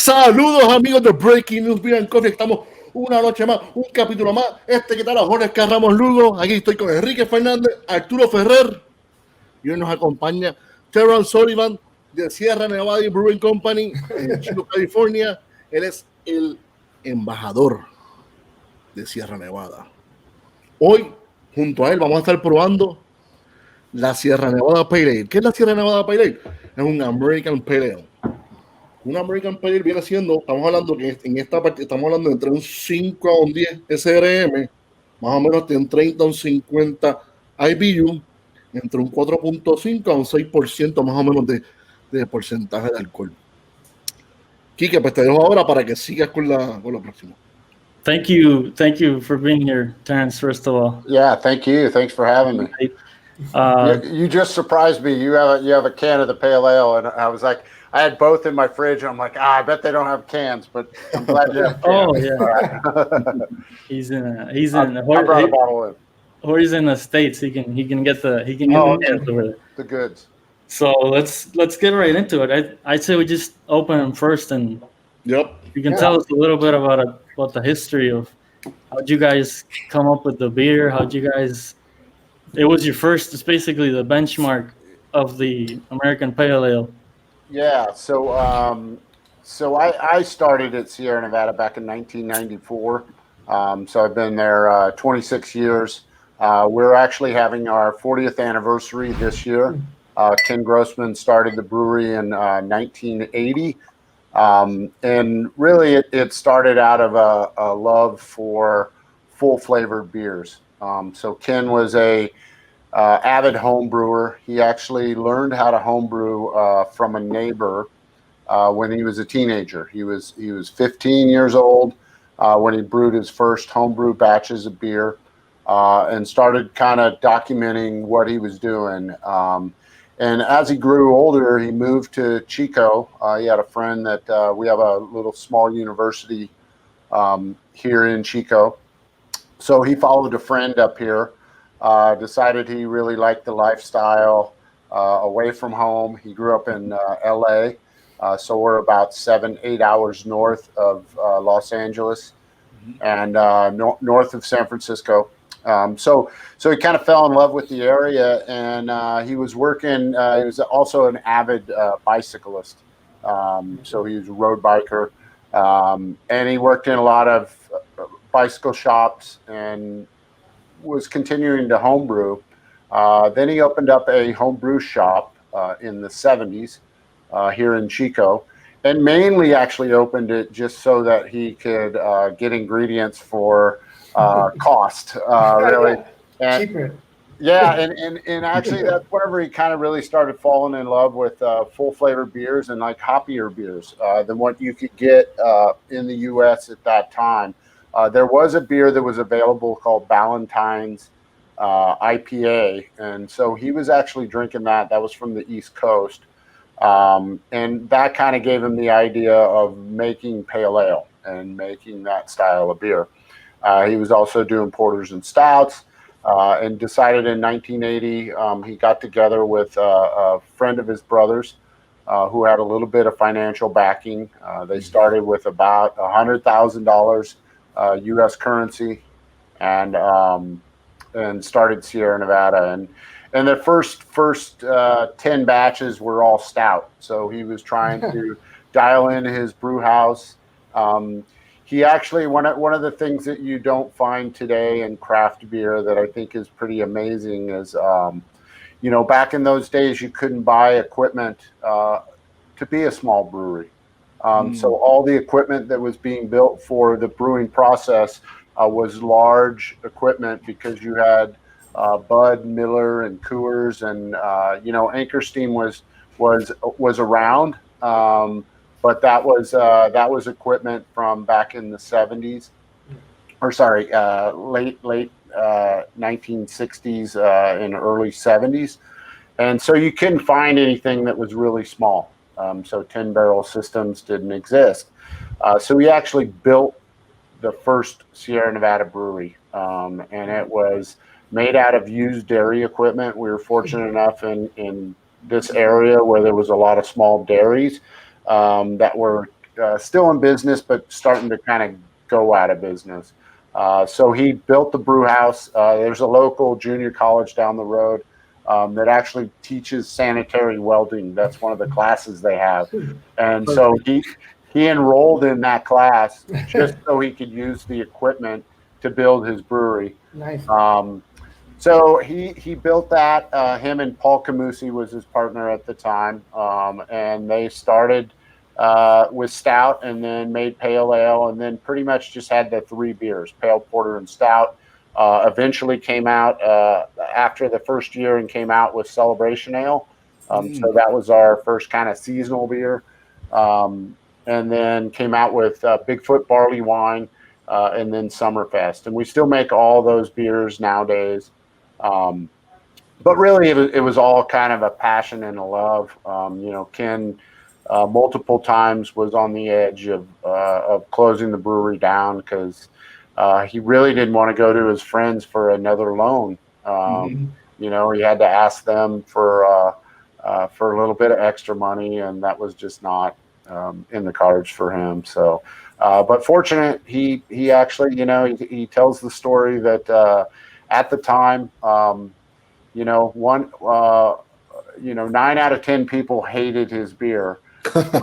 Saludos amigos de Breaking News Beer and Coffee. Estamos una noche más, un capítulo más. ¿Qué tal? Jorge Carramos Lugo. Aquí estoy con Enrique Fernández, Arturo Ferrer. Y hoy nos acompaña Terence Sullivan de Sierra Nevada Brewing Company en Chico, California. Él es el embajador de Sierra Nevada. Hoy, junto a él, vamos a estar probando la Sierra Nevada Pale Ale. ¿Qué es la Sierra Nevada Pale Ale? Es un American Pale Ale. Un American Pale Ale viene siendo, estamos hablando que en esta parte estamos hablando de entre un 5 a un 10 SRM, más o menos de un 30 a un 50 IBU, entre un 4.5 a un 6% más o menos de porcentaje de alcohol. Quique, pues te dejo ahora para que sigas con lo próximo. Thank you for being here, Terence, first of all. Yeah, thank you. Thanks for having me. You just surprised me. You have a can of the pale ale, and I was like, I had both in my fridge. And I'm like, I bet they don't have cans, but I'm glad you have cans. Oh yeah. I brought a bottle in. Or he's in the States. He can get the the goods. So let's get right into it. I'd say we just open them first, and you can tell us a little bit about the history of how'd you guys come up with the beer? It was your first. It's basically the benchmark of the American Pale Ale. Yeah. So I started at Sierra Nevada back in 1994. So I've been there 26 years. We're actually having our 40th anniversary this year. Ken Grossman started the brewery in 1980. And really it started out of a love for full flavored beers. So Ken was a avid home brewer. He actually learned how to homebrew from a neighbor when he was a teenager. He was 15 years old when he brewed his first homebrew batches of beer and started kind of documenting what he was doing. And as he grew older, he moved to Chico. He had a friend that we have a little small university here in Chico. So he followed a friend up here, decided he really liked the lifestyle away from home. He grew up in LA. So we're about 7-8 hours north of Los Angeles and north of San Francisco. So he kind of fell in love with the area, and he was working. He was also an avid bicyclist. So he was a road biker, and he worked in a lot of bicycle shops and was continuing to homebrew. Then he opened up a homebrew shop in the 70s here in Chico, and mainly actually opened it just so that he could get ingredients for cost, really. And, cheaper. Yeah, and actually that's whenever he kind of really started falling in love with full flavored beers and like hoppier beers than what you could get in the U.S. at that time. There was a beer that was available called Ballantine's IPA, and so he was actually drinking that. That was from the East Coast, and that kind of gave him the idea of making pale ale and making that style of beer. He was also doing porters and stouts, and decided in 1980 he got together with a friend of his brother's who had a little bit of financial backing. They started with about $100,000 U.S. currency, and started Sierra Nevada. And the first 10 batches were all stout. So he was trying to dial in his brew house. He actually, one of the things that you don't find today in craft beer that I think is pretty amazing is, back in those days, you couldn't buy equipment to be a small brewery. So all the equipment that was being built for the brewing process was large equipment because you had Bud, Miller, and Coors, and Anchor Steam was around. But that was equipment from back in the 70s, or sorry, late 1960s and early 70s, and so you couldn't find anything that was really small. So 10-barrel systems didn't exist. So we actually built the first Sierra Nevada brewery, and it was made out of used dairy equipment. We were fortunate enough in this area where there was a lot of small dairies that were still in business, but starting to kind of go out of business. So he built the brew house. There's a local junior college down the road that actually teaches sanitary welding. That's one of the classes they have. And so he enrolled in that class just so he could use the equipment to build his brewery. Nice. So he built that. Him and Paul Camusi was his partner at the time, and they started with stout, and then made pale ale, and then pretty much just had the 3 beers: pale, porter, and stout. Eventually came out after the first year and came out with Celebration Ale. So that was our first kind of seasonal beer, and then came out with Bigfoot Barley Wine, and then Summerfest. And we still make all those beers nowadays. But really, it was all kind of a passion and a love. Ken multiple times was on the edge of closing the brewery down because he really didn't want to go to his friends for another loan. He had to ask them for a little bit of extra money, and that was just not in the cards for him. So, but fortunate, he actually, he tells the story that at the time, 9 out of 10 people hated his beer, but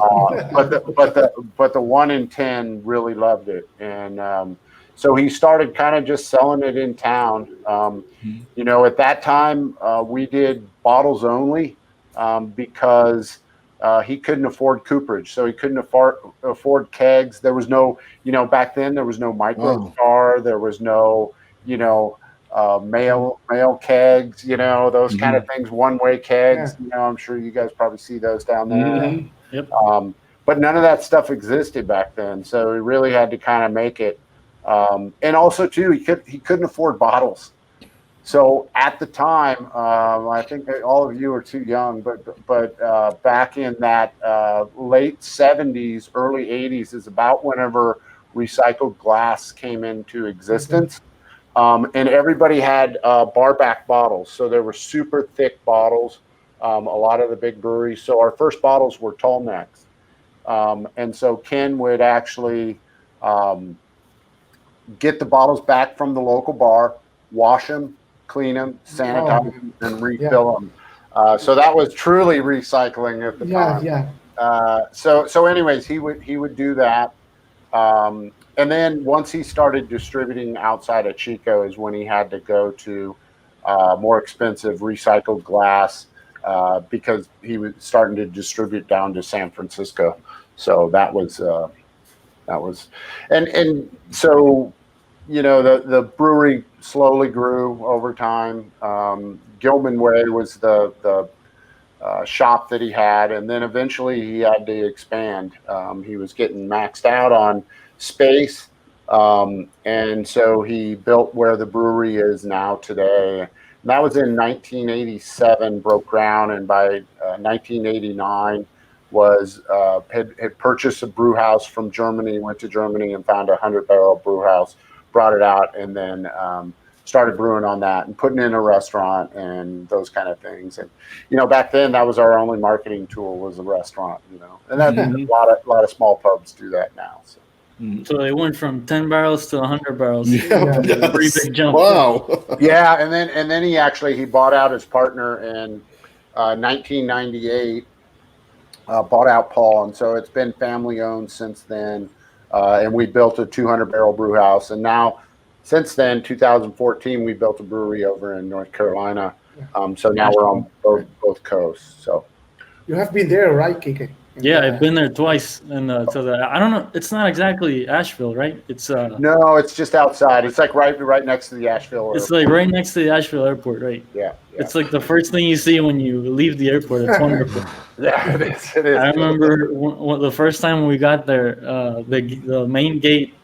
the 1 in 10 really loved it, and so he started kind of just selling it in town. At that time, we did bottles only because he couldn't afford cooperage, so he couldn't afford kegs. There was no, back then there was no micro car, there was no, mail kegs, those kind of things, one-way kegs. I'm sure you guys probably see those down there. Yep. But none of that stuff existed back then, so he really had to kind of make it. And also too, he couldn't afford bottles. So at the time, I think that all of you are too young, but back in that late 70s, early 80s is about whenever recycled glass came into existence. And everybody had bar back bottles. So there were super thick bottles, a lot of the big breweries. So our first bottles were tall necks. And so Ken would actually get the bottles back from the local bar, wash them, clean them, sanitize them, and refill them. So that was truly recycling at the time. So anyways, he would do that. And then once he started distributing outside of Chico is when he had to go to more expensive recycled glass because he was starting to distribute down to San Francisco. So that was and so the brewery slowly grew over time. Gilman Way was the shop that he had, and then eventually he had to expand. He was getting maxed out on space, and so he built where the brewery is now today. And that was in 1987, broke ground, and by 1989 had purchased a brew house from Germany, went to Germany and found a 100-barrel brew house, brought it out, and then started brewing on that and putting in a restaurant and those kind of things. And back then that was our only marketing tool, was the restaurant. And that a lot of small pubs do that now. So they went from 10 barrels to 100 barrels. Pretty big jump. Wow. Yeah, and then he bought out his partner in 1998. Bought out Paul, and so it's been family owned since then. And we built a 200-barrel brew house, and now since then, 2014, we built a brewery over in North Carolina. So now we're on both coasts. So you have been there, right, Kike? Yeah, I've been there twice, and I don't know. It's not exactly Asheville, right? It's no, it's just outside. It's like right next to the Asheville airport. It's like right next to the Asheville airport, right? Yeah. It's like the first thing you see when you leave the airport. It's wonderful. Yeah, it is. I remember the first time we got there, the main gate,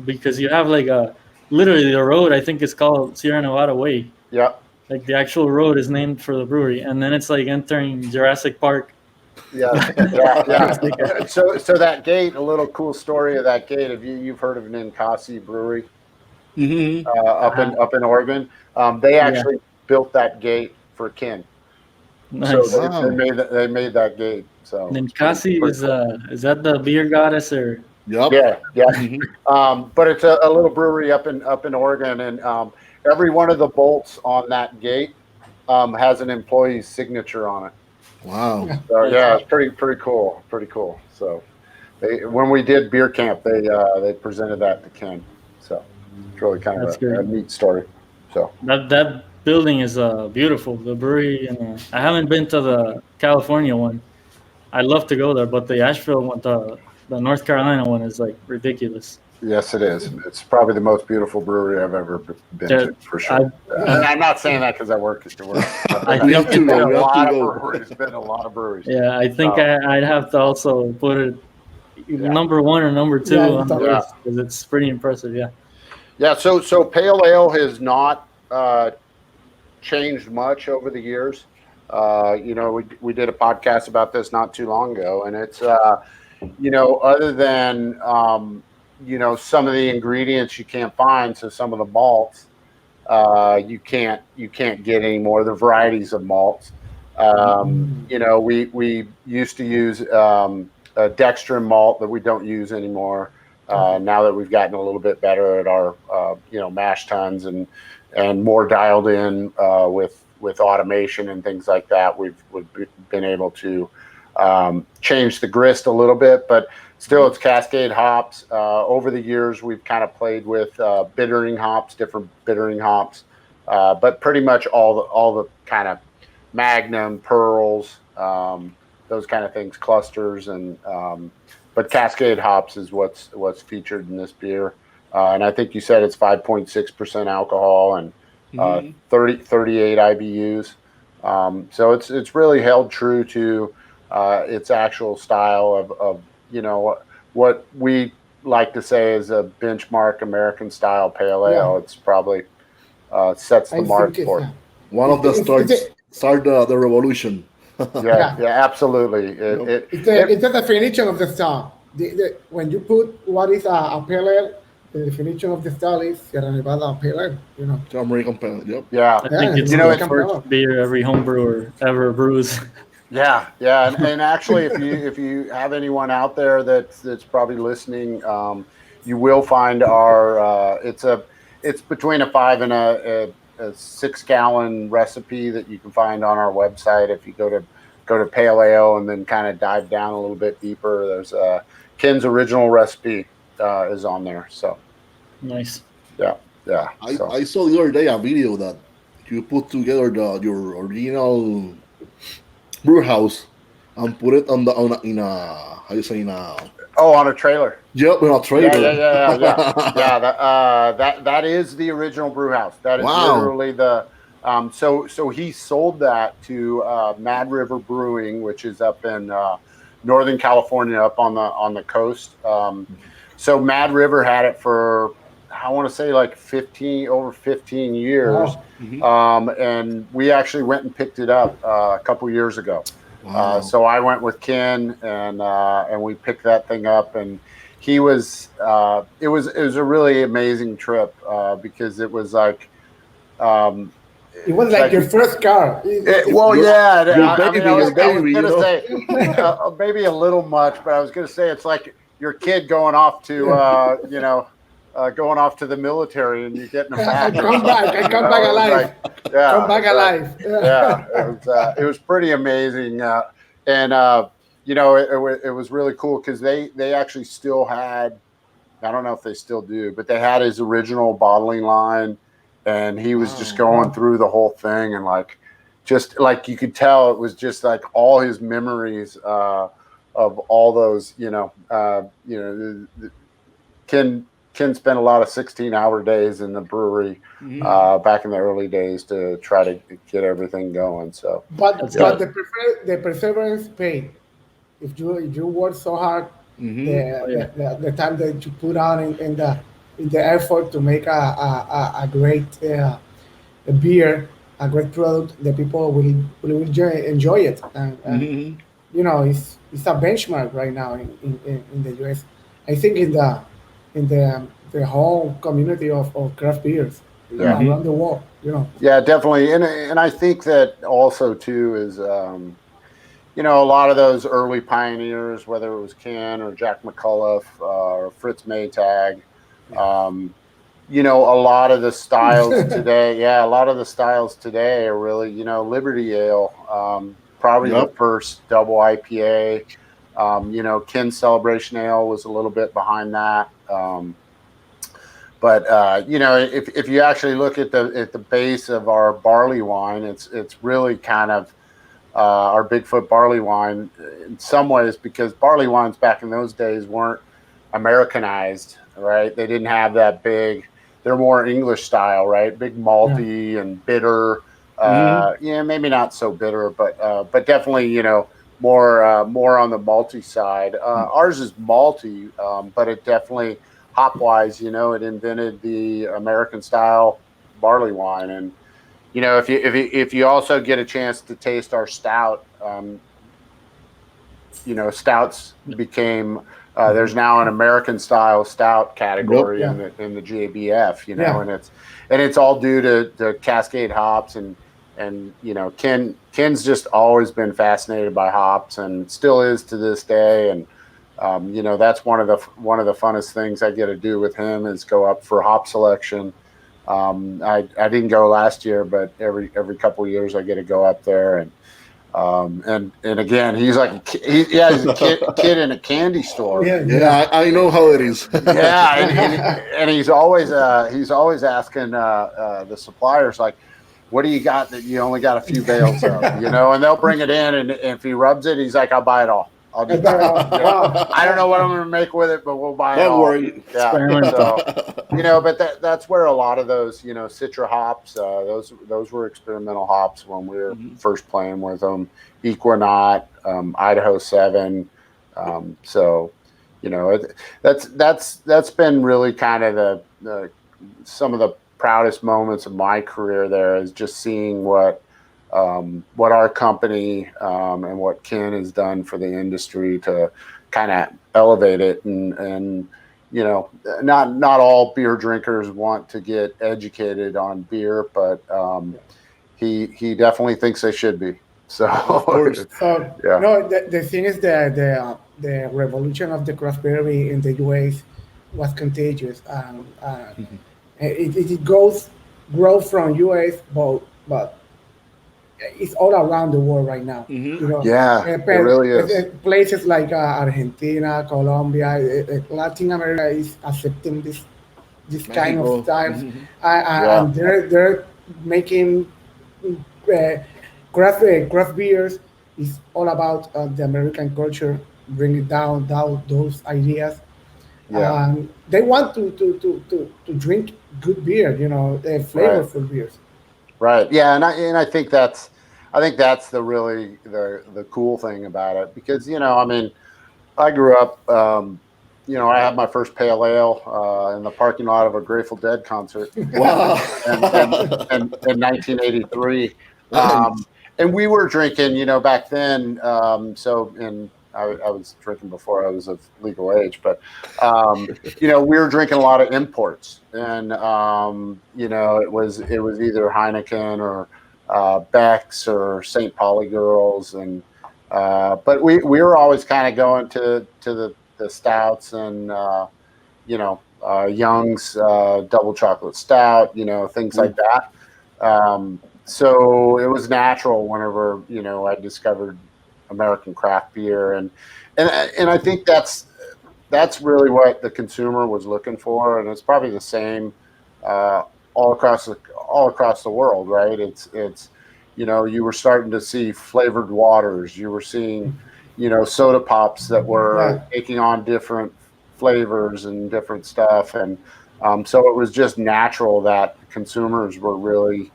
because you have literally the road. I think it's called Sierra Nevada Way. Yeah. Like the actual road is named for the brewery, and then it's like entering Jurassic Park. Yeah. So that gate, a little cool story of that gate. If you've heard of Ninkasi Brewery up in Oregon, they actually built that gate for Ken. Nice. So Wow. they made that gate. So And then it's pretty Cassie is cool. is that the beer goddess or? Yep. Yeah. Mhm. But it's a little brewery up in Oregon, and every one of the bolts on that gate has an employee's signature on it. Wow. So yeah, it's pretty cool. Pretty cool. So when we did beer camp, they presented that to Ken. So it's really kind That's of a great. neat story. So That building is beautiful. The brewery, and I haven't been to the California one. I'd love to go there, but the Asheville one, the North Carolina one, is like ridiculous. yes, it is. It's probably the most beautiful brewery I've ever been Yeah, to, for sure. And I'm not saying that because I work at the work. I We think have to go. We have to go. Been a lot of breweries. Yeah, I think I'd have to also put it Yeah. number 1 or number 2 Yeah, on the yeah. list because it's pretty impressive. Yeah. Yeah, so pale ale has not changed much over the years. We did a podcast about this not too long ago, and it's other than some of the ingredients you can't find, so some of the malts you can't get anymore. The varieties of malts. We used to use a dextrin malt that we don't use anymore. Now that we've gotten a little bit better at our mash tuns and more dialed in with automation and things like that, we've been able to change the grist a little bit, but still it's Cascade hops. Over the years, we've kind of played with bittering hops, different bittering hops, but pretty much all the kind of Magnum, Pearls, those kind of things, clusters, and but Cascade hops is what's featured in this beer. And I think you said it's 5.6% alcohol and 38 IBUs. So it's really held true to its actual style of what we like to say is a benchmark American style pale ale. It's probably sets the mark for it. One of the start the revolution. Yeah, absolutely. It's the definition of the style. When you put what is a pale ale, the definition of the style is Sierra Nevada pale ale. American pale. Yep. Yeah, I think it's the first beer every home brewer ever brews. Yeah, and actually, if you have anyone out there that's probably listening, you will find our it's between a 5 and a 6 gallon recipe that you can find on our website. If you go to Pale Ale and then kind of dive down a little bit deeper, there's Ken's original recipe is on there. So nice. Yeah. I saw the other day a video that you put together your original brew house and put it on a trailer. Yep, on a trailer. Yeah. That is the original brew house. That is literally the. So he sold that to Mad River Brewing, which is up in Northern California, up on the coast. So Mad River had it for, I want to say, like over 15 years. Wow. And we actually went and picked it up a couple years ago. Wow. So I went with Ken and we picked that thing up, and he was it was a really amazing trip because it was like it was like your first car. I was going to say maybe a little much, but I was going to say it's like your kid going off to going off to the military and you getting them back. I come back alive. Come back alive. Yeah, it was pretty amazing, and it was really cool because they actually still had, I don't know if they still do, but they had his original bottling line, and he was just going through the whole thing, and just you could tell it was just like all his memories of all those, Ken spent a lot of 16-hour days in the brewery back in the early days to try to get everything going. So, but the perseverance paid. If you work so hard, the time that you put on in the effort to make a great beer, a great product, the people will enjoy it. And it's a benchmark right now in the US. I think in the whole community of craft beers. around the world, Yeah, definitely. And I think that also too is, a lot of those early pioneers, whether it was Ken or Jack McCullough or Fritz Maytag, a lot of the styles today, a lot of the styles today are really, Liberty Ale, probably the first double IPA. Ken's Celebration Ale was a little bit behind that. But if you actually look at the base of our barley wine, it's really kind of our Bigfoot barley wine in some ways, because barley wines back in those days weren't Americanized, right? They didn't have that big. They're more English style, right? Big malty and bitter. Maybe not so bitter, but definitely more on the malty side. Ours is malty, but it definitely hop wise, it invented the American style barley wine. And if you also get a chance to taste our stout, stouts became there's now an American style stout category in the GABF, and it's all due to Cascade hops and Ken's just always been fascinated by hops and still is to this day. And that's one of the funnest things I get to do with him is go up for hop selection. I didn't go last year, but every couple of years I get to go up there, and again, he's like he's a kid in a candy store. I know how it is. and he's always asking the suppliers, like, what do you got that you only got a few bales of, and they'll bring it in, and if he rubs it, he's like, I'll buy it all. I don't know what I'm going to make with it, but we'll buy it all. Worry. So, but that's where a lot of those, Citra hops, those were experimental hops when we were first playing with them. Equinaut, Idaho 7. That's been really kind of the some of the proudest moments of my career there, is just seeing what our company and what Ken has done for the industry to kind of elevate it. And not all beer drinkers want to get educated on beer, but he definitely thinks they should be. So, the thing is that the revolution of the craft brewery in the US was contagious. It grows from US, but it's all around the world right now. It really is. Places like Argentina, Colombia, Latin America is accepting this kind of styles, and they're making craft beers. Is all about the American culture, bringing down those ideas. They want to drink good beer, flavorful beers. Right. Yeah, and I think that's the really the cool thing about it, because I grew up I had my first pale ale in the parking lot of a Grateful Dead concert. Wow. in 1983. And we were drinking, back then. I was drinking before I was of legal age, but we were drinking a lot of imports, and it was either Heineken or Beck's or St. Pauli Girls, and but we were always kind of going to the stouts and Young's double chocolate stout, things like that. So it was natural whenever I discovered American craft beer, and I think that's really what the consumer was looking for, and it's probably the same all across the world, right? It's you were starting to see flavored waters, you were seeing soda pops that were taking on different flavors and different stuff, and so it was just natural that consumers were really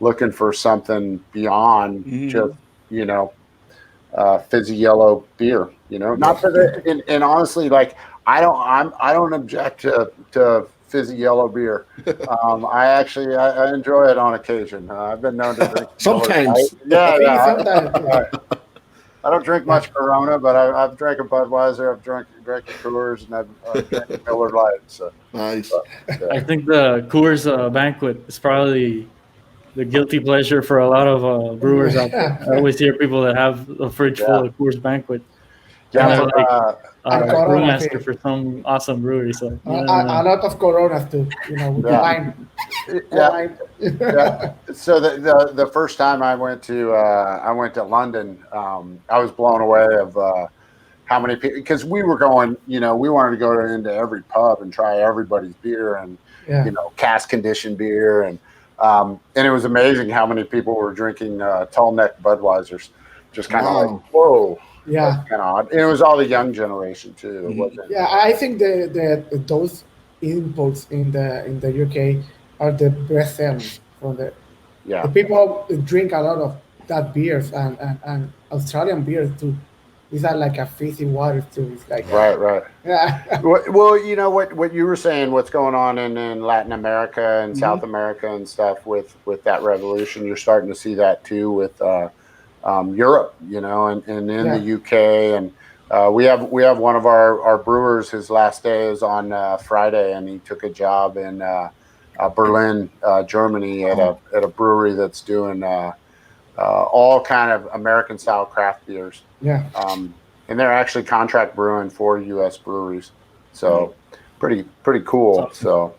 looking for something beyond just fizzy yellow beer, not for the, and honestly, like I don't object to fizzy yellow beer. I enjoy it on occasion. I've been known to drink sometimes. Sometimes. I don't drink much Corona, but I've drank a Budweiser, I've drank a Coors, and I've drank a Miller Lite. So Nice. I think the Coors Banquet is probably the guilty pleasure for a lot of brewers out there. I always hear people that have a fridge full of Coors Banquet. Yeah, And they're and like a Corona, brewmaster for some awesome brewery. So a lot of Coronas too, with the wine. Yeah. So the first time I went to London, I was blown away of how many people, because we were going, we wanted to go into every pub and try everybody's beer and cask conditioned beer, and it was amazing how many people were drinking tall neck Budweisers, just kind of like, whoa. Yeah, kind of odd. And it was all the young generation too. Wasn't yeah, I think those imports in the UK are the best sellers from the people drink a lot of that beers and Australian beers too. These are like a fizzy water too. It's like right. Yeah. Well, what you were saying, what's going on in Latin America and South America and stuff with that revolution, you're starting to see that too with Europe, and in the UK, and we have one of our brewers. His last day is on Friday, and he took a job in Berlin, Germany, at a brewery that's doing all kind of American style craft beers. Yeah. And they're actually contract brewing for U.S. breweries, so pretty cool. So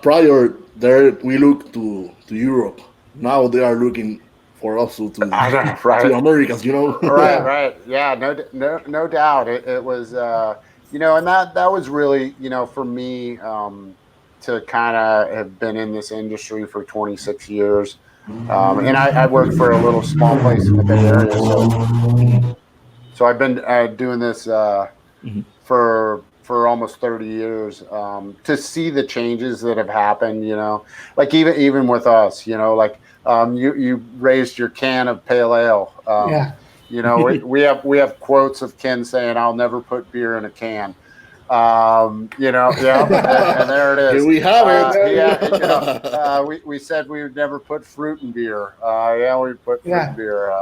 prior there we looked to Europe. Now they are looking for us to Americas, Right. Yeah, no doubt. It was, and that was really, for me, to kind of have been in this industry for 26 years. And I worked for a little small place in the Bay Area. So I've been doing this for almost 30 years, to see the changes that have happened, like even with us, you raised your can of pale ale. We have quotes of Ken saying, "I'll never put beer in a can." And there it is. Here we have it. We said we would never put fruit in beer. We put fruit in beer.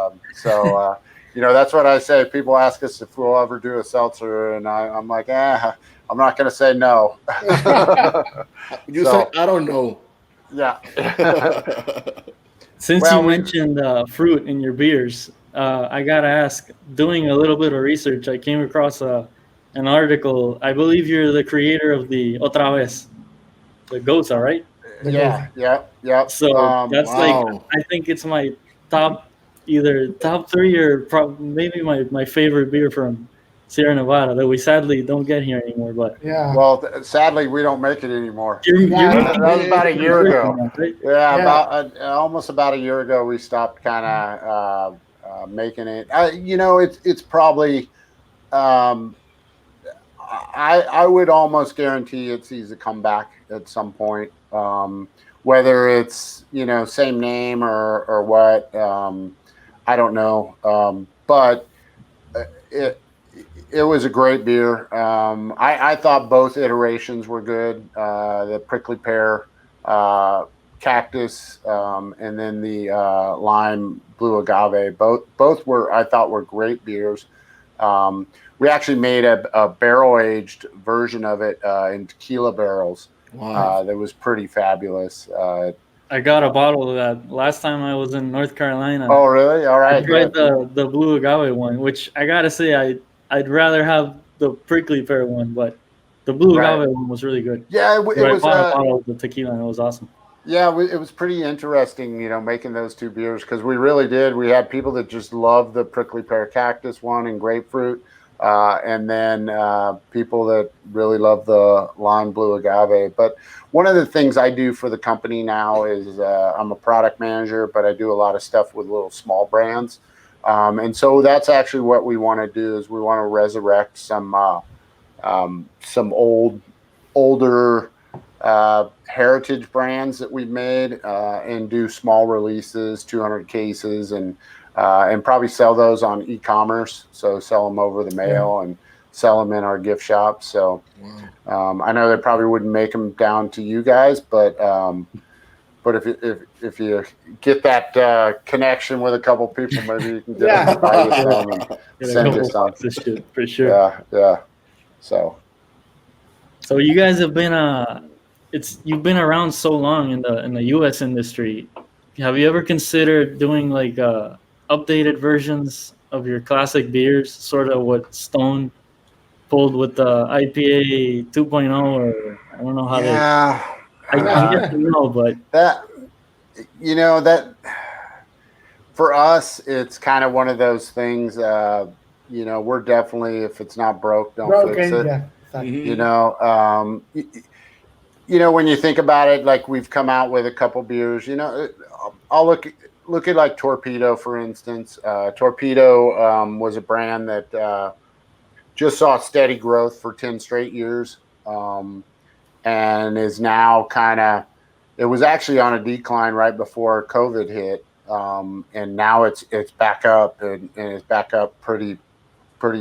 That's what I say. People ask us if we'll ever do a seltzer, and I'm like, I'm not going to say no. You say, I don't know. Yeah. Since you mentioned fruit in your beers, I got to ask, doing a little bit of research, I came across an article. I believe you're the creator of the Otra Vez, the Goza, right? Yeah. So that's I think it's my top 3 or maybe my favorite beer from Sierra Nevada that we sadly don't get here anymore. But well, sadly we don't make it anymore. That was about a year ago. Right? Almost about a year ago we stopped kind of making it. It's probably. I would almost guarantee it sees a comeback at some point, whether it's same name or what. I don't know, but it was a great beer. I thought both iterations were good. The prickly pear, cactus, and then the lime blue agave. Both I thought were great beers. We actually made a barrel-aged version of it in tequila barrels. Wow. That was pretty fabulous. I got a bottle of that last time I was in North Carolina. Oh, really? All right. I tried the blue agave one, which I got to say I'd rather have the prickly pear one, but the blue agave one was really good. Yeah, it was. I bought a bottle of the tequila, and it was awesome. Yeah, it was pretty interesting, making those two beers, because we really did. We had people that just loved the prickly pear cactus one and grapefruit. And then people that really love the lime blue agave. But one of the things I do for the company now is I'm a product manager, but I do a lot of stuff with little small brands. And so that's actually what we want to do, is we want to resurrect some older heritage brands that we've made, and do small releases, 200 cases, and probably sell those on e-commerce. So sell them over the mail and sell them in our gift shop. So I know they probably wouldn't make them down to you guys, but But if you get that connection with a couple people, maybe you can get them to buy you some and send you some. This shit for sure. Yeah. So you guys have been you've been around so long in the U.S. industry. Have you ever considered doing like updated versions of your classic beers, sort of what Stone pulled with the IPA 2.0, or I don't know how I'm guessing no, but that for us, it's kind of one of those things. We're definitely, if it's not broke, don't fix it. Yeah, exactly. When you think about it, like we've come out with a couple beers. I'll look at like Torpedo, for instance. Torpedo was a brand that just saw steady growth for 10 straight years, and is now it was actually on a decline right before COVID hit, and now it's back up and it's back up pretty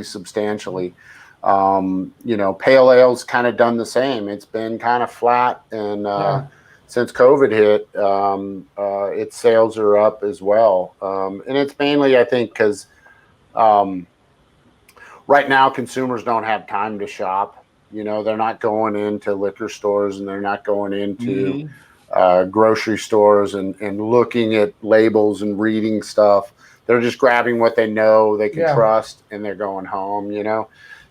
substantially. Pale Ale's kind of done the same. It's been kind of flat, and since COVID hit, its sales are up as well. And it's mainly, I think, because right now consumers don't have time to shop. They're not going into liquor stores, and they're not going into grocery stores and looking at labels and reading stuff. They're just grabbing what they know they can trust, and they're going home,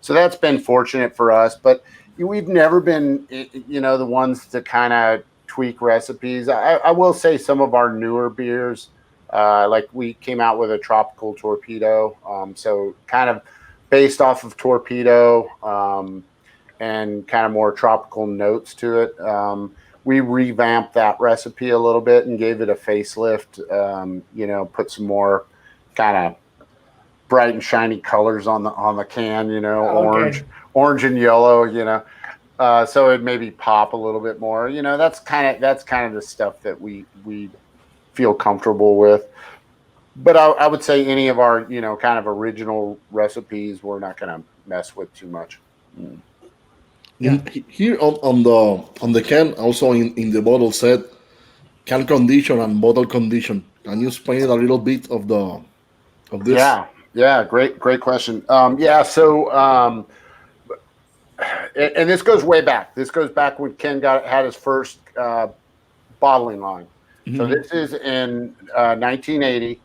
So that's been fortunate for us, but we've never been, the ones to kind of tweak recipes. I will say some of our newer beers, like we came out with a tropical Torpedo, so kind of based off of Torpedo, and kind of more tropical notes to it. We revamped that recipe a little bit and gave it a facelift, put some more kind of bright and shiny colors on the can, orange and yellow, so it maybe pop a little bit more. That's kind of the stuff that we feel comfortable with. But I would say any of our kind of original recipes we're not going to mess with too much. Here on the can, also in the bottle said can condition and bottle condition. Can you explain a little bit of this? Yeah, great question. So and this goes way back. This goes back when Ken had his first bottling line. So this is in 1980.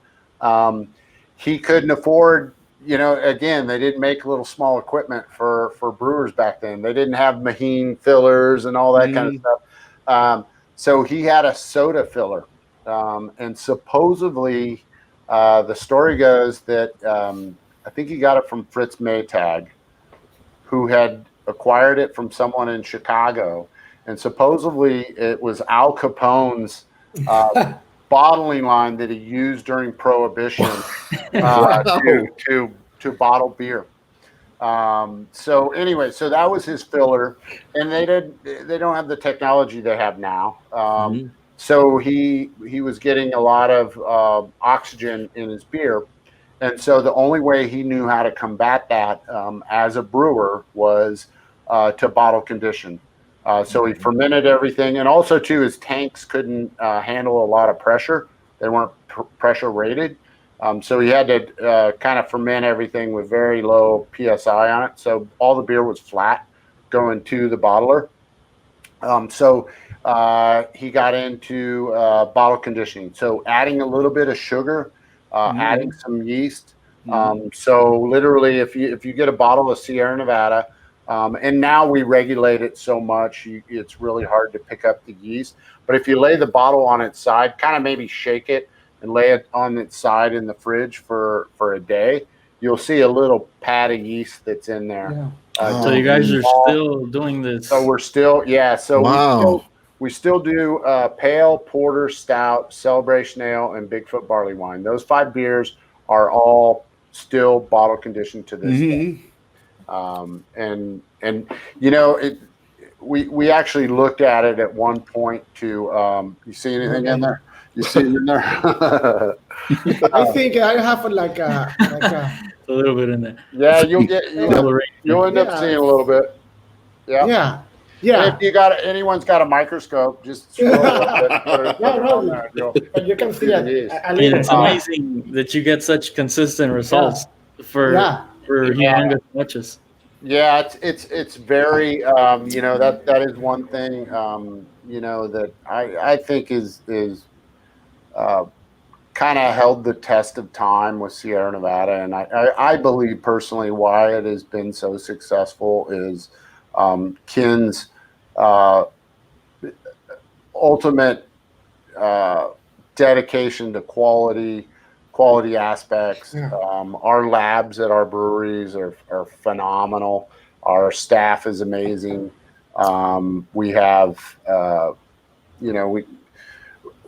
He couldn't afford, again, they didn't make little small equipment for brewers back then. They didn't have Maheen fillers and all that kind of stuff. So he had a soda filler, and supposedly the story goes that I think he got it from Fritz Maytag, who had acquired it from someone in Chicago, and supposedly it was Al Capone's bottling line that he used during Prohibition to bottle beer. So anyway, so that was his filler, and they don't have the technology they have now. So he was getting a lot of oxygen in his beer, and so the only way he knew how to combat that as a brewer was to bottle condition. So he fermented everything, and also too, his tanks couldn't handle a lot of pressure. They weren't pressure rated, so he had to kind of ferment everything with very low psi on it. So all the beer was flat going to the bottler. So he got into bottle conditioning. So adding a little bit of sugar, adding some yeast. So literally, if you get a bottle of Sierra Nevada. And now we regulate it so much, it's really hard to pick up the yeast. But if you lay the bottle on its side, kind of maybe shake it and lay it on its side in the fridge for a day, you'll see a little pad of yeast that's in there. So you guys are still doing this? So we're still, So we still do pale, porter, stout, celebration ale, and Bigfoot barley wine. Those 5 beers are all still bottle conditioned to this day. And we actually looked at it at one point to you see anything in there? You see it in there? I think I have like a a little bit in there. Yeah, you'll end up seeing a little bit. Yeah. Yeah. If anyone's got a microscope, just scroll up And you can see it. It's amazing that you get such consistent results for humongous watches. Yeah, it's very that is one thing that I think is kind of held the test of time with Sierra Nevada, and I believe personally why it has been so successful is Ken's ultimate dedication to quality aspects. Our labs at our breweries are phenomenal. Our staff is amazing. We have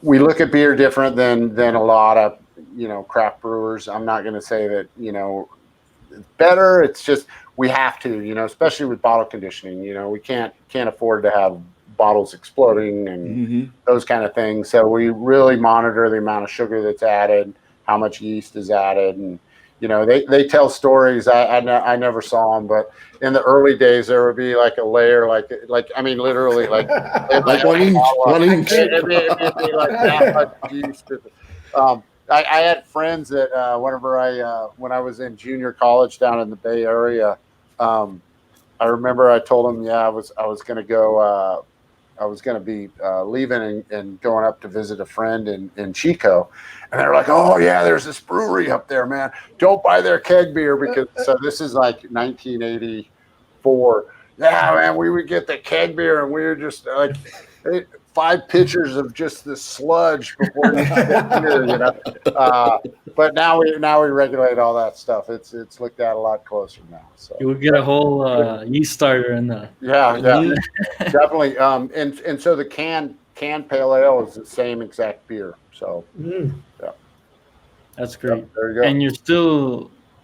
we look at beer different than a lot of craft brewers. I'm not going to say that it's better. It's just we have to, especially with bottle conditioning. We can't afford to have bottles exploding and those kind of things. So we really monitor the amount of sugar that's added, how much yeast is added, and they tell stories. I never saw them, but in the early days there would be like a layer, like I mean literally like 1 inch. It'd be like that much yeast. I had friends that when I was in junior college down in the Bay Area, I remember I told them, I was going to go. I was going to be leaving and going up to visit a friend in Chico. And they're like, oh, yeah, there's this brewery up there, man. Don't buy their keg beer because – so this is like 1984. Yeah, man, we would get the keg beer and we were just like 5 pitchers of just the sludge before we get beer, But now we regulate all that stuff. It's looked at a lot closer now. So you would get a whole yeast starter in the definitely. And so the canned pale ale is the same exact beer. So that's great. There you go. And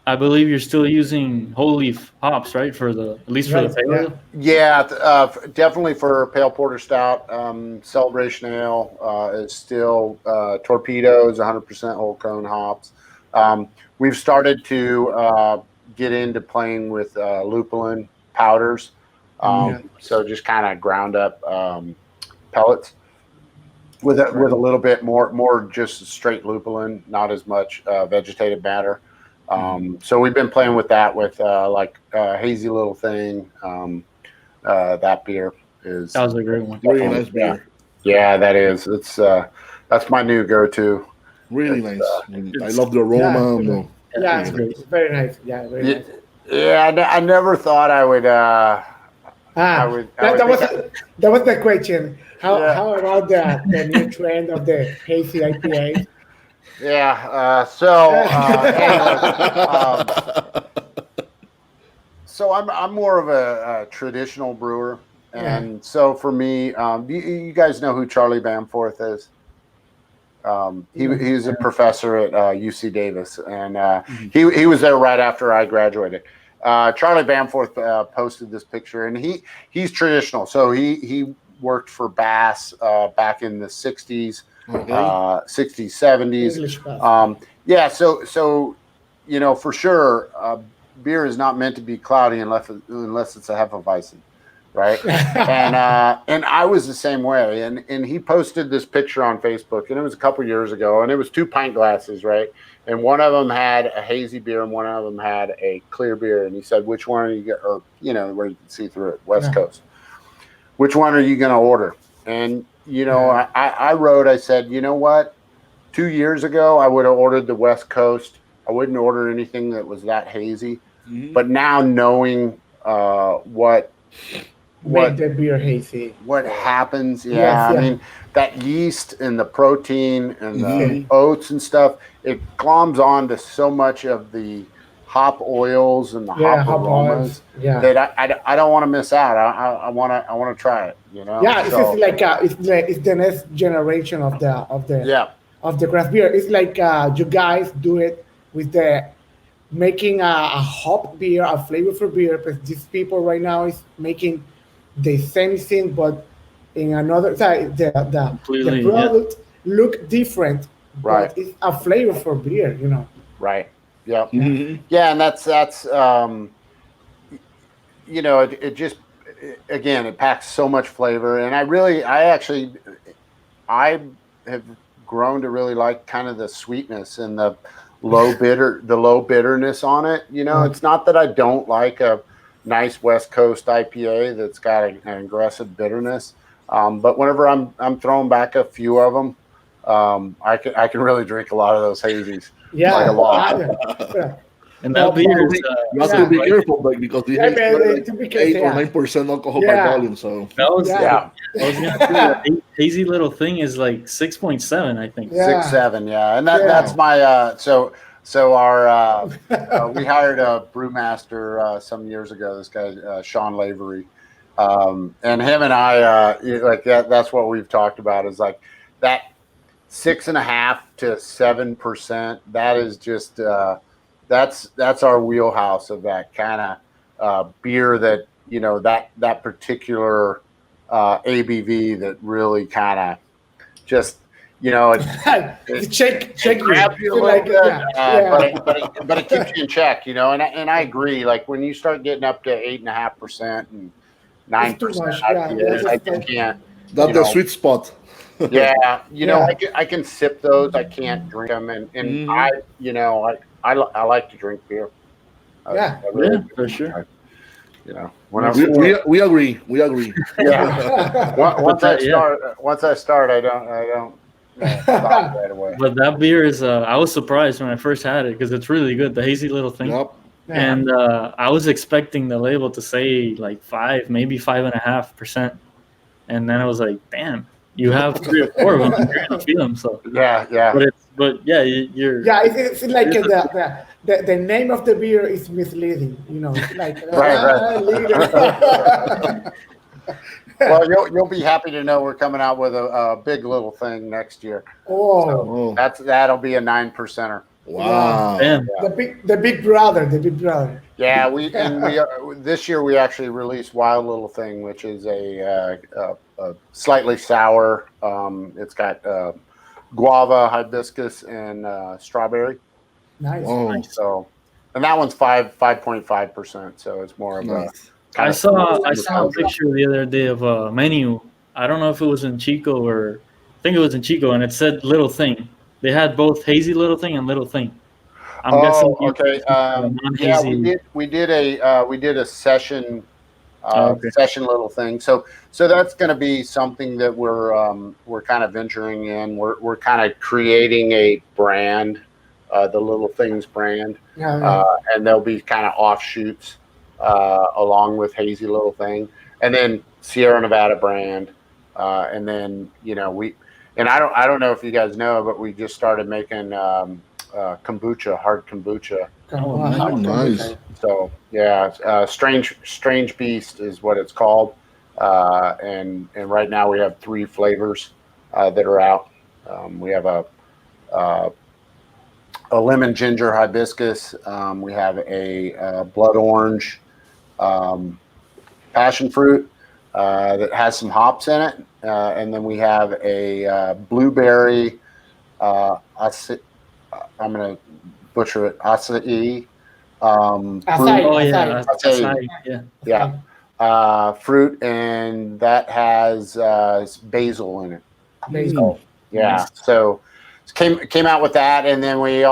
I believe you're still using whole leaf hops, right? At least for the pale ale. Yeah, definitely for pale porter stout. Celebration ale is still Torpedoes, 100% whole cone hops. We've started to get into playing with lupulin powders. So just kind of ground up pellets with a little bit more just straight lupulin, not as much vegetative matter. So we've been playing with that with hazy little thing. That beer that was a great one. Really nice beer. Yeah, that is. It's that's my new go-to. Really nice. I love the aroma. It's very nice. Yeah, very nice. Yeah, I never thought I would. That was the question. How about the new trend of the hazy IPA? Yeah. So I'm more of a traditional brewer, and so for me, you guys know who Charlie Bamforth is. He's a professor at UC Davis, and he was there right after I graduated. Charlie Bamforth posted this picture, and he's traditional. So he worked for Bass back in the 60s. 60s, 70s. So for sure, beer is not meant to be cloudy unless it's a Hefeweizen, right? and I was the same way. And he posted this picture on Facebook, and it was a couple years ago, and it was 2 pint glasses, right? And one of them had a hazy beer, and one of them had a clear beer. And he said, "Which one are you where you can see through it, West Coast? Which one are you going to order?" And I wrote, I said, you know what? 2 years ago, I would have ordered the West Coast. I wouldn't order anything that was that hazy. But now knowing what the beer hazy, what happens, I mean, that yeast and the protein and the oats and stuff, it gloms on to so much of the hop oils and the hop aromas that I don't want to miss out. I want to try it. It's the next generation of the craft beer. It's like you guys do it with the making a hop beer, a flavorful beer, because these people right now is making the same thing but in another side. The product look different, but it's a flavorful beer, Right. Yeah. Yeah, and that's again, it packs so much flavor, and I have grown to really like kind of the sweetness and the low bitterness on it. You know, it's not that I don't like a nice West Coast IPA that's got an aggressive bitterness, but whenever I'm throwing back a few of them, I can really drink a lot of those hazies. Yeah, like a lot. And that beer is, you have to be careful, like, because the haze is like 8 or 9% alcohol by volume. So that was yeah. I was gonna say that hazy little thing is like 6.7, I think. 6.7, yeah, and that's my so our we hired a brewmaster some years ago. This guy Sean Lavery, and him and I like that's what we've talked about is like that 6.5 to 7%. That is just that's our wheelhouse of that kind of beer that that particular ABV that really kind of just check grabs you a little bit, but it keeps you in check, and I agree. Like when you start getting up to 8.5% and 9%, I just can't. That's the sweet spot. Yeah, I can sip those. I can't drink them, and I like to drink beer. For sure. We agree. Yeah. Once I start, I don't stop right away. But that beer is, I was surprised when I first had it because it's really good. The hazy little thing. Yep. And I was expecting the label to say like 5, maybe 5.5%. And then I was like, damn, you have 3 or 4 of them. You're going to feel them. So yeah. You're it's like the name of the beer is misleading. It's like right. Well, you'll be happy to know we're coming out with a big little thing next year. Oh, so that'll be a 9%er. Wow. Yeah. The big brother. Yeah, we this year we actually released Wild Little Thing, which is a slightly sour. It's got guava, hibiscus, and strawberry. Nice. Nice. So, and that one's 5.5%. So it's more of a. I saw a picture the other day of a menu. I don't know if it was in Chico or I think it was in Chico, and it said Little Thing. They had both hazy Little Thing and Little Thing. I'm guessing. Okay. Yeah, we did a session. Session Little Thing. So that's going to be something that we're kind of venturing in. We're kind of creating a brand, the Little Things brand, and there'll be kind of offshoots along with Hazy Little Thing, and then Sierra Nevada brand, and then I don't know if you guys know, but we just started making kombucha, hard kombucha. Oh, nice. So yeah, Strange Beast is what it's called, and right now we have 3 flavors that are out. We have a lemon ginger hibiscus. We have a blood orange passion fruit that has some hops in it, and then we have a blueberry. I'm gonna butcher it. Acai. Fruit, and that has basil in it. Basil. Yeah. So came out with that, and then we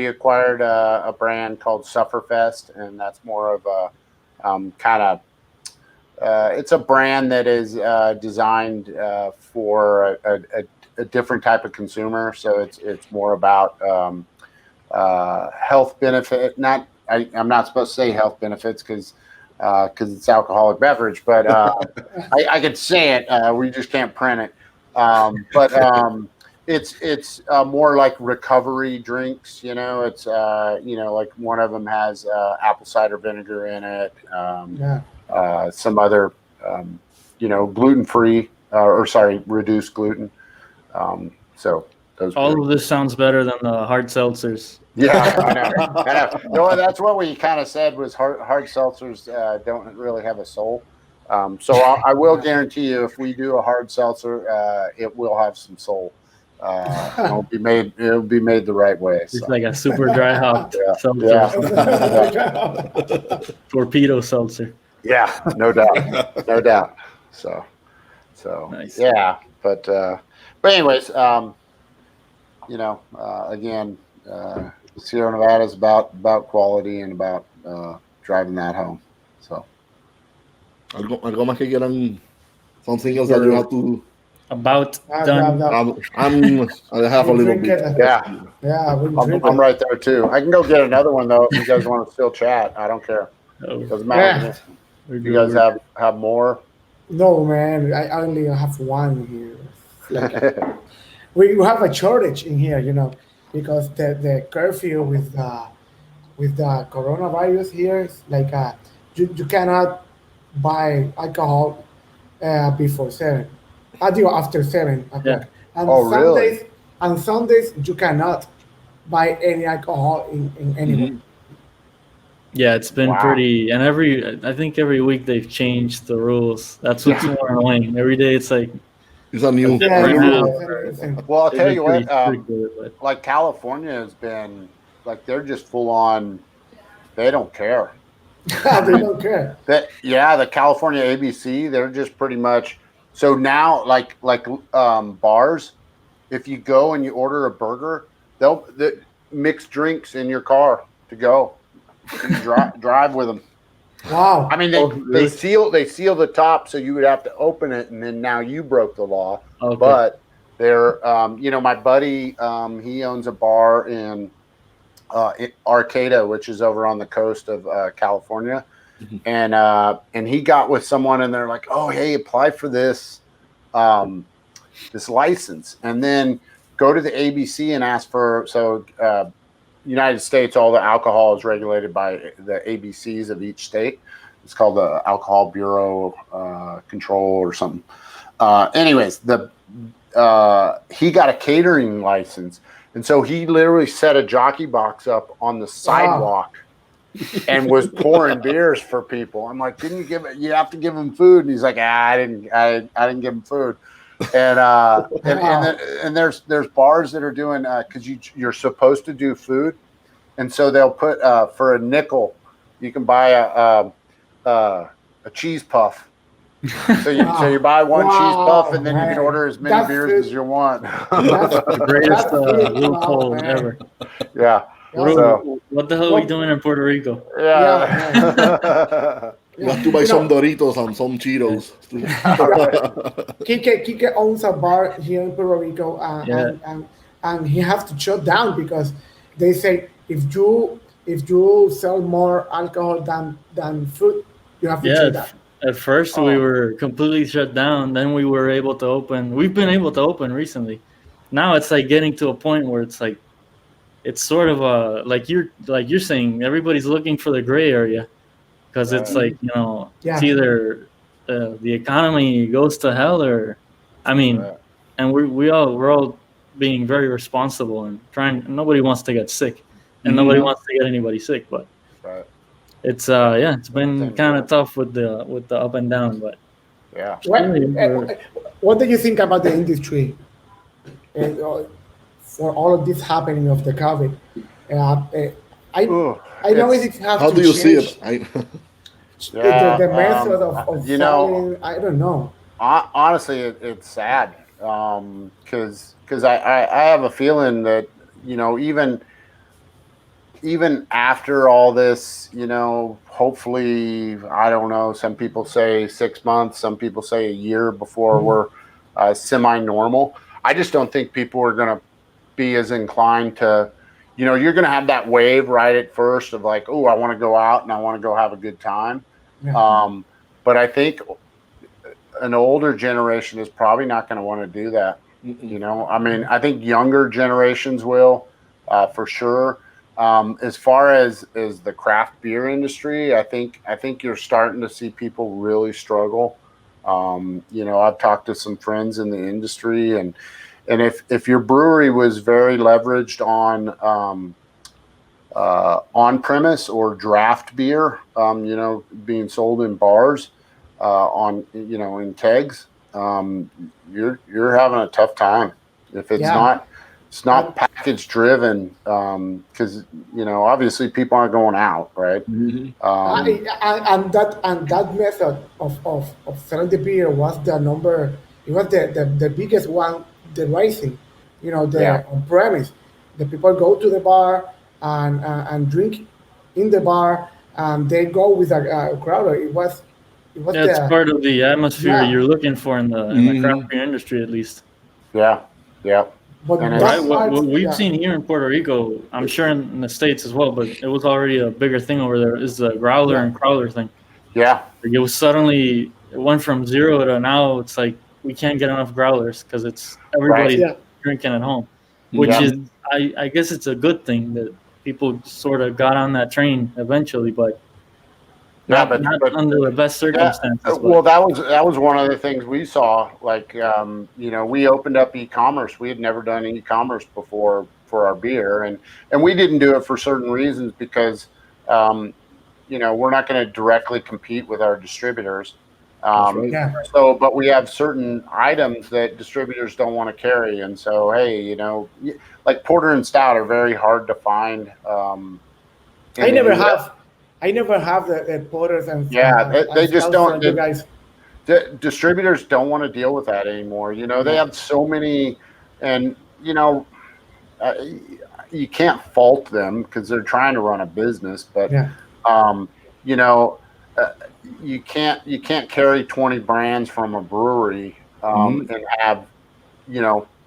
acquired a brand called Sufferfest, and that's more of a it's a brand that is designed for a different type of consumer. So it's more about health benefit. I'm not supposed to say health benefits because it's alcoholic beverage, but I could say it. We just can't print it. But it's more like recovery drinks. It's like one of them has apple cider vinegar in it. Some other gluten-free reduced gluten. So those. All of this sounds better than the hard seltzers. Yeah, I know. No, that's what we kind of said was hard seltzers don't really have a soul. So I will guarantee you, if we do a hard seltzer, it will have some soul. It'll be made the right way. It's like a super dry hop seltzer. Yeah. Torpedo seltzer. Yeah, no doubt, no doubt. So Nice. yeah, but anyways, again, Sierra Nevada is about quality and about driving that home. So algo más que quieran, something else that you have to. About done. I have a We little drink bit. it. yeah, Yeah, we drink I'm it. right there too. I can go get another one though if you guys want to still chat. I don't care. Oh, Doesn't matter to me. we're If good, you guys we're- have more. No, man, I only have one here. Like, we have a shortage in here, because the curfew with the coronavirus here is like you cannot buy alcohol before 7. I do after 7 o'clock. Yeah. And Oh, really? Sundays you cannot buy any alcohol in anywhere. Yeah, it's been Wow. pretty, and I think every week they've changed the rules. That's what's more annoying. Every day it's like It's a new. Yeah, Right now, Well, I'll they've tell been you pretty what. strict with it, but Like California has been like they're just full on. They don't care. they don't care. The California ABC, they're just pretty much. So now, like bars, if you go and you order a burger, they'll mix drinks in your car to go. You drive with them. Wow. I mean, they seal the top, so you would have to open it, and then now you broke the law. okay. But they're, my buddy, he owns a bar in Arcata, which is over on the coast of California, and he got with someone, and they're like, "Oh, hey, apply for this this license, and then go to the ABC and ask for United States, all the alcohol is regulated by the ABCs of each state. It's called the Alcohol Bureau Control or something. Anyways, he got a catering license, and so he literally set a jockey box up on the sidewalk and was pouring beers for people. I'm like, you have to give him food? And he's like, I didn't give him food. And and there's bars that are doing because you're supposed to do food, and so they'll put for a nickel you can buy a cheese puff. So you buy one cheese puff, and then you can order as many beers as you want. The greatest loophole ever. Yeah. What the hell are we doing in Puerto Rico? Yeah. You have to buy some Doritos and some Cheetos. Kike owns a bar here in Puerto Rico, and he has to shut down because they say if you sell more alcohol than food, you have to shut down. At first we were completely shut down. Then we were able to open. We've been able to open recently. Now it's like getting to a point where it's like, it's sort of like you're saying, everybody's looking for the gray area. Because it's like, it's either the economy goes to hell or, and we're all being very responsible and trying. Nobody wants to get sick, and nobody wants to get anybody sick. But it's it's been kind of tough with the up and down. But yeah. What do you think about the industry for all of this happening of the COVID? I know it has how to do you see change. it? The method of selling, I don't know. Honestly, it's sad because I have a feeling that even after all this, hopefully, I don't know. Some people say 6 months, some people say a year before we're semi-normal. I just don't think people are going to be as inclined to. You're going to have that wave right at first of like, oh, I want to go out and I want to go have a good time. Yeah. But I think an older generation is probably not going to want to do that. I think younger generations will, for sure. As far as the craft beer industry, I think you're starting to see people really struggle. I've talked to some friends in the industry, and if your brewery was very leveraged on premise or draft beer, being sold in bars, in kegs, you're having a tough time. If it's not, It's not package driven because obviously people aren't going out, right? And that method of selling the beer was the number. It was the biggest one, the rising. On premise, the people go to the bar and drink in the bar, and they go with a crowd. It was it's part of the atmosphere you're looking for in the craft beer industry, at least. Yeah. But what we've seen here in Puerto Rico, I'm sure in the States as well, but it was already a bigger thing over there, is the growler and crowler thing. Yeah. It went from 0 to now it's like we can't get enough growlers because it's everybody drinking at home, which is, I guess it's a good thing that people sort of got on that train eventually, but not under the best circumstances. Yeah. Well, that was one of the things we saw. Like, we opened up e-commerce. We had never done e-commerce before for our beer, and we didn't do it for certain reasons because, we're not going to directly compete with our distributors. So, but we have certain items that distributors don't want to carry, and so hey, like porter and stout are very hard to find. I never have the porters and they just don't. You guys. The distributors don't want to deal with that anymore. They have so many, and you can't fault them because they're trying to run a business, but you can't carry 20 brands from a brewery and have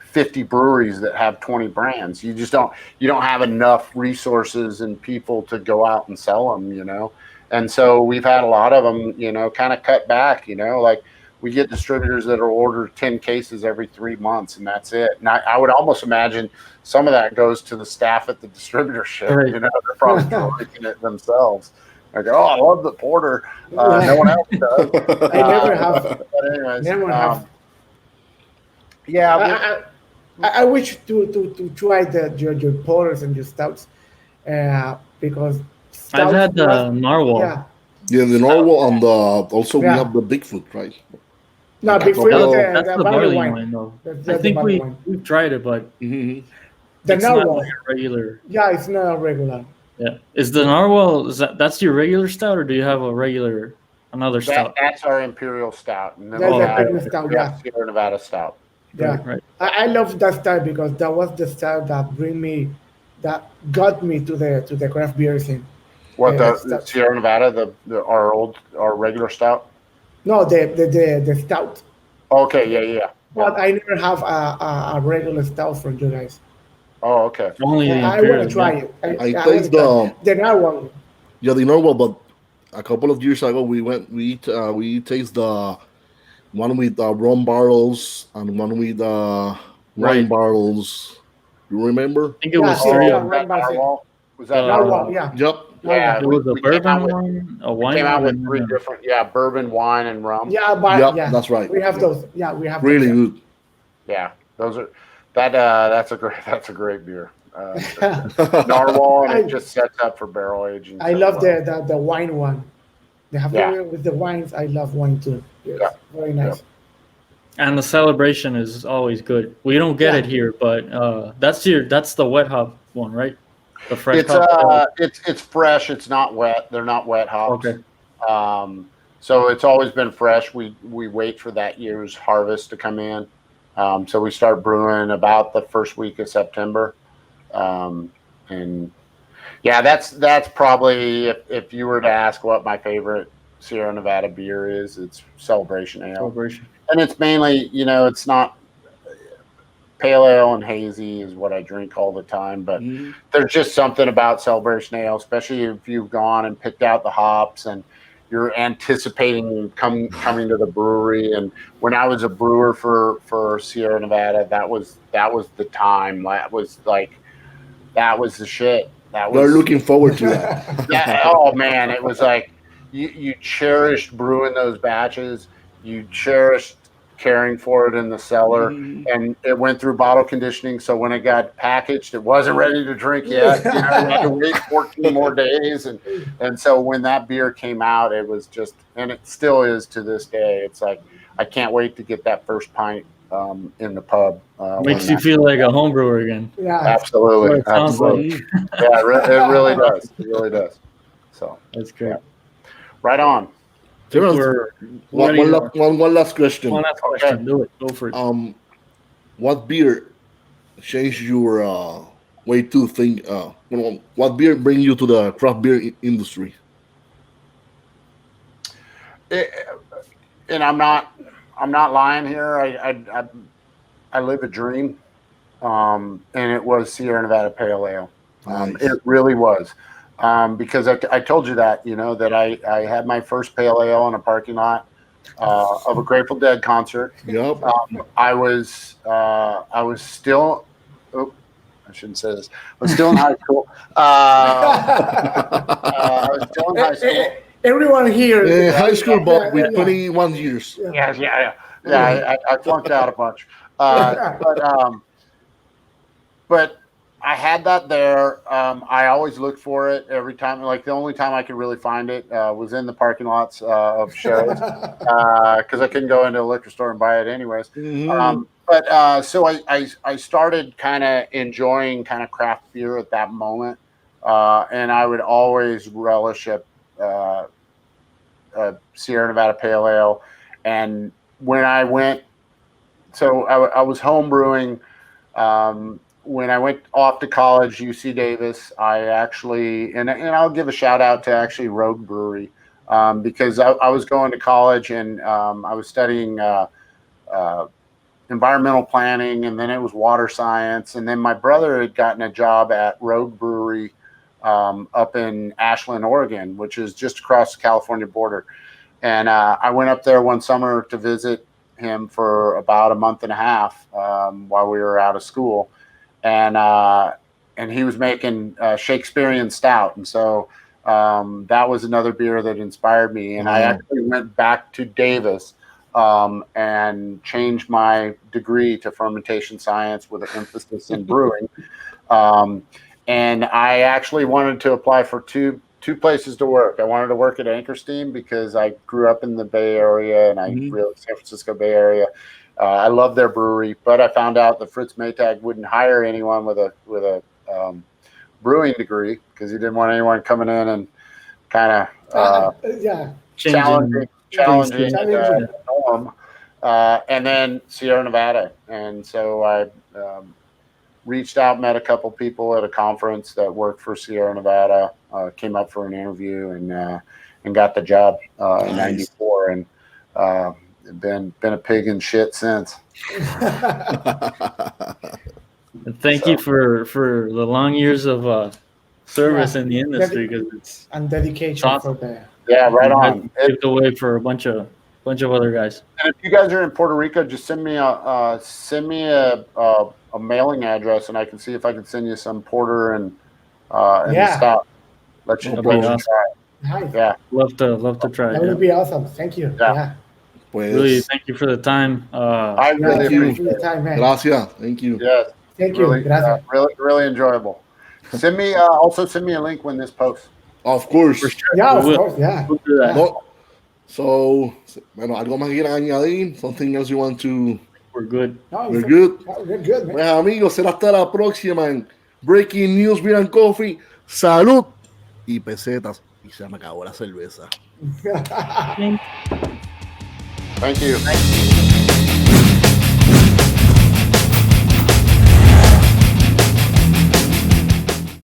50 breweries that have 20 brands. You don't have enough resources and people to go out and sell them, and so we've had a lot of them kind of cut back. Like we get distributors that will order 10 cases every 3 months and that's it. And I would almost imagine some of that goes to the staff at the distributorship. Right. They're probably making it themselves. Like, oh, I love the porter. No one else does. I never have. But anyways, never have. Yeah. I wish to try your porters and your stouts because I've had the narwhal. Yeah, the narwhal and also we have the Bigfoot, right? No, Bigfoot. That's the barley wine, though. I think we've tried it, but the it's narwhal. not like a regular. Yeah, it's not a regular. Yeah, is the narwhal? That's your regular stout, or do you have another stout? That's our imperial stout. And then That's stout. Yeah, Sierra Nevada stout. Yeah, right. I love that style because that was the style that got me to the craft beer scene. What the Sierra Nevada, our regular stout? No, the stout. Okay, yeah. But I never have a regular stout from you guys. Oh, okay. Only I want to try it. I taste the narwhal. Yeah, the narwhal, but a couple of years ago we taste the one with rum barrels and one with wine barrels. You remember? I think it was three of them. Was that narwhal? Yeah. Yep. Yeah, it was a bourbon one, a wine. Came out with 3 different, bourbon, wine, and rum. Yeah, but that's right. We have those. Yeah, we have really those. good. Yeah, those are that's a great beer. Narwhal, and it just sets up for barrel aging. I love the wine one. They have with the wines. I love wine too. Yes, very nice. Yeah. And the celebration is always good. We don't get it here, but that's the wet hop one, right? The fresh hop. It's fresh. It's not wet. They're not wet hops. Okay. So it's always been fresh. We wait for that year's harvest to come in. So we start brewing about the first week of September. And yeah, that's probably, if you were to ask what my favorite Sierra Nevada beer is, it's Celebration Ale. Celebration. And it's mainly, it's not pale ale and hazy is what I drink all the time, but there's just something about Celebration Ale, especially if you've gone and picked out the hops and you're anticipating coming to the brewery. And when I was a brewer for Sierra Nevada, that was the time. That was the shit. We're looking forward to that. Oh man, it was like you cherished brewing those batches. You cherished caring for it in the cellar, and it went through bottle conditioning. So when it got packaged, it wasn't ready to drink yet. You had to wait 14 more days, and so when that beer came out, it was just, and it still is to this day. It's like I can't wait to get that first pint in the pub. Makes you feel like a home brewer again. Yeah. Absolutely. That's what it sounds Absolutely. Yeah, it really does. It really does. So That's great. Yeah. Right on. Terence, We're one ready to- last question. One last question. Do it. Go for it. What beer changed your way to think? What beer bring you to the craft beer industry? And I'm not lying here. I live a dream, and it was Sierra Nevada Pale Ale. Nice. It really was, because I told you that that I had my first Pale Ale in a parking lot of a Grateful Dead concert. Yep. I was still. Oh, I shouldn't say this. I was still in high school. I was still in high school. Everyone here. High school, but with 21 years. Yeah. I flunked out a bunch, but I had that there. I always looked for it every time. Like the only time I could really find it was in the parking lots of shows because I couldn't go into a liquor store and buy it anyways. Mm-hmm. So I started kind of enjoying kind of craft beer at that moment, and I would always relish a Sierra Nevada Pale Ale. And when I went, so I was home brewing. When I went off to college, UC Davis, I actually, and I'll give a shout out to actually Rogue Brewery, because I was going to college and I was studying environmental planning, and then it was water science. And then my brother had gotten a job at Rogue Brewery up in Ashland, Oregon, which is just across the California border. And I went up there one summer to visit him for about a month and a half while we were out of school. And he was making Shakespearean stout. And so that was another beer that inspired me. And I actually went back to Davis and changed my degree to fermentation science with an emphasis in brewing. And I actually wanted to apply for two places to work. I wanted to work at Anchor Steam because I grew up in the Bay Area and I really San Francisco Bay Area. I love their brewery, but I found out that Fritz Maytag wouldn't hire anyone with a brewing degree because he didn't want anyone coming in and kind of challenging the norm. And then Sierra Nevada, and so I reached out, met a couple people at a conference that worked for Sierra Nevada, came up for an interview, and got the job in '94, and been a pig in shit since. Thank you for the long years of service in the industry, because it's and dedication awesome. for that. Yeah, right on. Paved the way for a bunch of other guys. And if you guys are in Puerto Rico, just send me a mailing address, and I can see if I can send you some porter and the stuff. Let you That'd be awesome. try. Nice. Yeah, Love to try. That would be awesome. Thank you. Yeah. Really, thank you for the time. I really appreciate it. Time, man. Gracias. Thank you. Yes, Thank you. really, Gracias. really enjoyable. Send me also send me a link when this posts. Of course. For sure. Yeah, of We will. course. Yeah. We'll do that. No. So, bueno, algo más que quieran añadir? Something else you want to? We're good. No, We're good. We're good, man. Pues amigos, será hasta la próxima en Breaking News Beer and Coffee. Salud y pesetas. Y se me acabó la cerveza. Thank you.